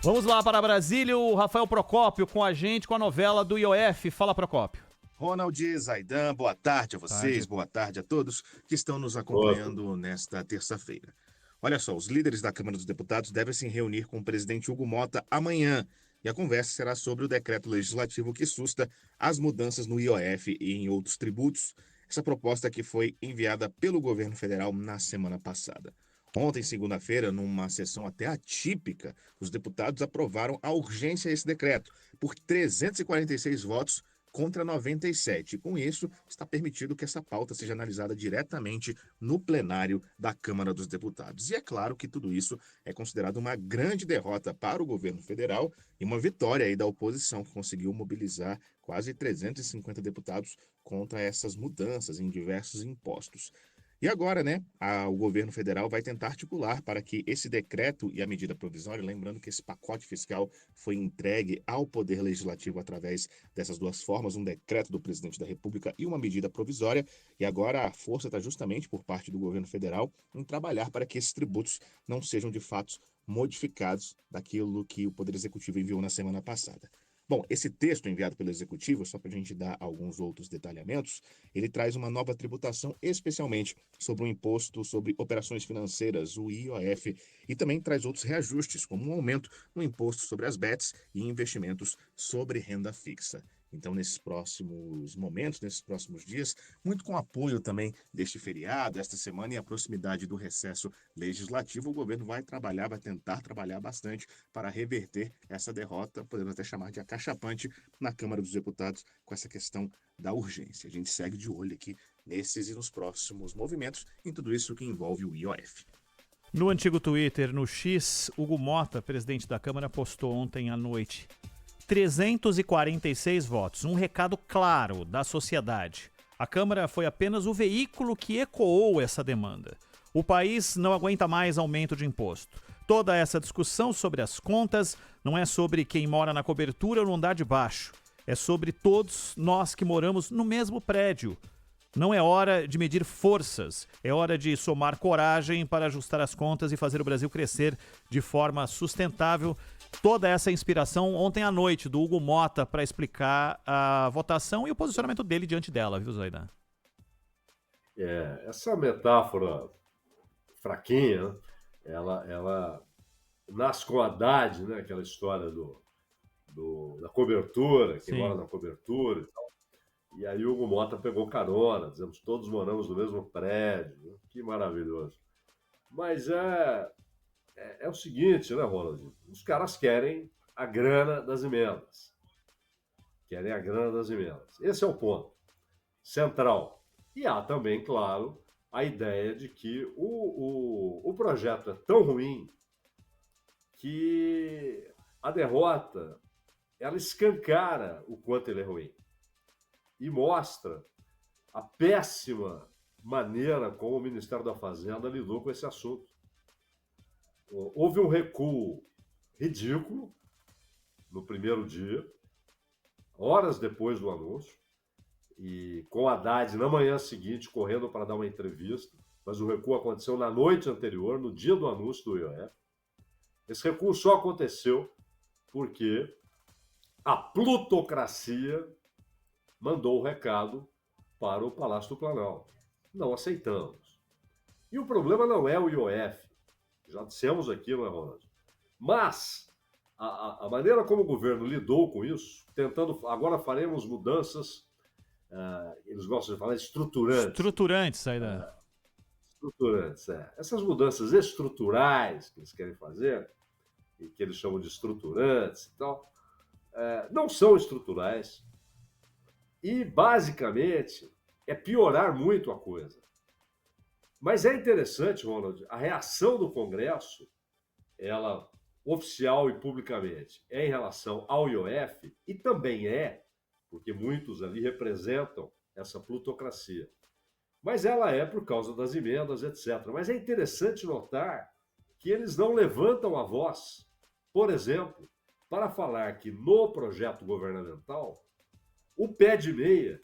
Vamos lá para Brasília, o Rafael Procópio com a gente com a novela do IOF. Fala, Procópio. Ronald, Zaidan, boa tarde a vocês, boa tarde a todos que estão nos acompanhando nesta terça-feira. Olha só, os líderes da Câmara dos Deputados devem se reunir com o presidente Hugo Motta amanhã. E a conversa será sobre o decreto legislativo que susta as mudanças no IOF e em outros tributos. Essa proposta que foi enviada pelo governo federal na semana passada. Ontem, segunda-feira, numa sessão até atípica, os deputados aprovaram a urgência a esse decreto por 346 votos contra 97. Com isso, está permitido que essa pauta seja analisada diretamente no plenário da Câmara dos Deputados. E é claro que tudo isso é considerado uma grande derrota para o governo federal e uma vitória aí da oposição, que conseguiu mobilizar quase 350 deputados contra essas mudanças em diversos impostos. E agora, né, o governo federal vai tentar articular para que esse decreto e a medida provisória, lembrando que esse pacote fiscal foi entregue ao Poder Legislativo através dessas duas formas, um decreto do presidente da República e uma medida provisória, e agora a força está justamente por parte do governo federal em trabalhar para que esses tributos não sejam de fato modificados daquilo que o Poder Executivo enviou na semana passada. Bom, esse texto enviado pelo Executivo, só para a gente dar alguns outros detalhamentos, ele traz uma nova tributação, especialmente sobre o imposto sobre operações financeiras, o IOF, e também traz outros reajustes, como um aumento no imposto sobre as bets e investimentos sobre renda fixa. Então, nesses próximos momentos, nesses próximos dias, muito com apoio também deste feriado, esta semana e a proximidade do recesso legislativo, o governo vai tentar trabalhar bastante para reverter essa derrota, podemos até chamar de acachapante, na Câmara dos Deputados, com essa questão da urgência. A gente segue de olho aqui nesses e nos próximos movimentos, em tudo isso que envolve o IOF. No antigo Twitter, no X, Hugo Motta, presidente da Câmara, postou ontem à noite 346 votos, um recado claro da sociedade. A Câmara foi apenas o veículo que ecoou essa demanda. O país não aguenta mais aumento de imposto. Toda essa discussão sobre as contas não é sobre quem mora na cobertura ou no andar de baixo. É sobre todos nós que moramos no mesmo prédio. Não é hora de medir forças, é hora de somar coragem para ajustar as contas e fazer o Brasil crescer de forma sustentável. Toda essa inspiração ontem à noite do Hugo Motta para explicar a votação e o posicionamento dele diante dela, viu, Zaidan? Essa metáfora fraquinha, ela nasce com a Haddad, né? Aquela história da cobertura, que mora na cobertura e tal. E aí o Hugo Motta pegou carona, dizemos, todos moramos no mesmo prédio, né? Que maravilhoso. Mas é o seguinte, né, Ronald? Os caras querem a grana das emendas. Querem a grana das emendas. Esse é o ponto central. E há também, claro, a ideia de que o projeto é tão ruim que a derrota ela escancara o quanto ele é ruim e mostra a péssima maneira como o Ministério da Fazenda lidou com esse assunto. Houve um recuo ridículo no primeiro dia, horas depois do anúncio, e com Haddad na manhã seguinte correndo para dar uma entrevista, mas o recuo aconteceu na noite anterior, no dia do anúncio do IOF. Esse recuo só aconteceu porque a plutocracia mandou o recado para o Palácio do Planalto. Não aceitamos. E o problema não é o IOF, já dissemos aqui, não é, Ronald? Mas a maneira como o governo lidou com isso, tentando, agora faremos mudanças, eles gostam de falar estruturantes. Estruturantes, Zaidan. Estruturantes, Essas mudanças estruturais que eles querem fazer, e que eles chamam de estruturantes e tal, não são estruturais. E, basicamente, é piorar muito a coisa. Mas é interessante, Ronald, a reação do Congresso, ela oficial e publicamente, é em relação ao IOF, e também porque muitos ali representam essa plutocracia. Mas ela é por causa das emendas, etc. Mas é interessante notar que eles não levantam a voz, por exemplo, para falar que no projeto governamental, o pé de meia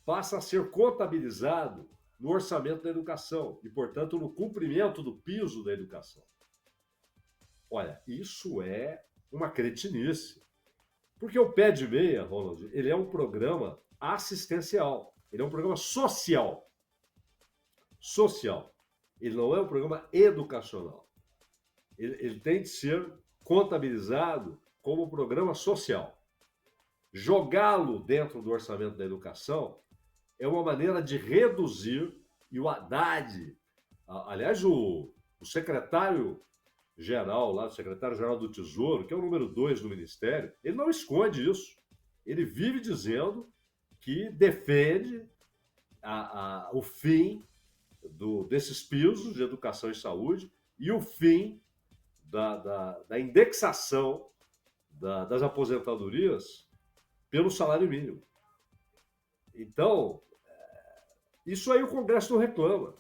passa a ser contabilizado no orçamento da educação e, portanto, no cumprimento do piso da educação. Olha, isso é uma cretinice. Porque o Pé de Meia, Ronald, ele é um programa assistencial, ele é um programa social. Social. Ele não é um programa educacional. Ele tem de ser contabilizado como programa social. Jogá-lo dentro do orçamento da educação é uma maneira de reduzir, e o Haddad, aliás, o secretário-geral lá, o secretário-geral do Tesouro, que é o número 2 do Ministério, ele não esconde isso. Ele vive dizendo que defende o fim desses pisos de educação e saúde e o fim da indexação das aposentadorias pelo salário mínimo. Então, isso aí o Congresso não reclama.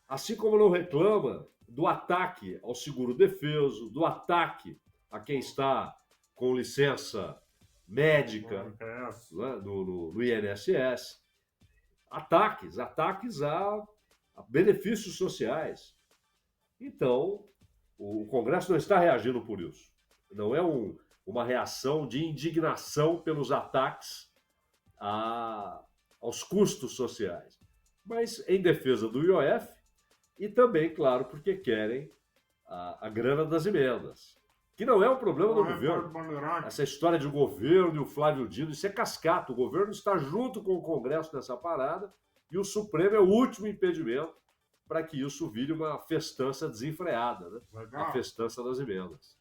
Assim como não reclama do ataque ao seguro-defeso, do ataque a quem está com licença médica, né, no INSS. Ataques a benefícios sociais. Então, o Congresso não está reagindo por isso. Não é uma reação de indignação pelos ataques aos custos sociais, mas em defesa do IOF e também, claro, porque querem a grana das emendas, que não é um problema do governo. Essa história de governo e o Flávio Dino, isso é cascata. O governo está junto com o Congresso nessa parada e o Supremo é o último impedimento para que isso vire uma festança desenfreada, né? A festança das emendas.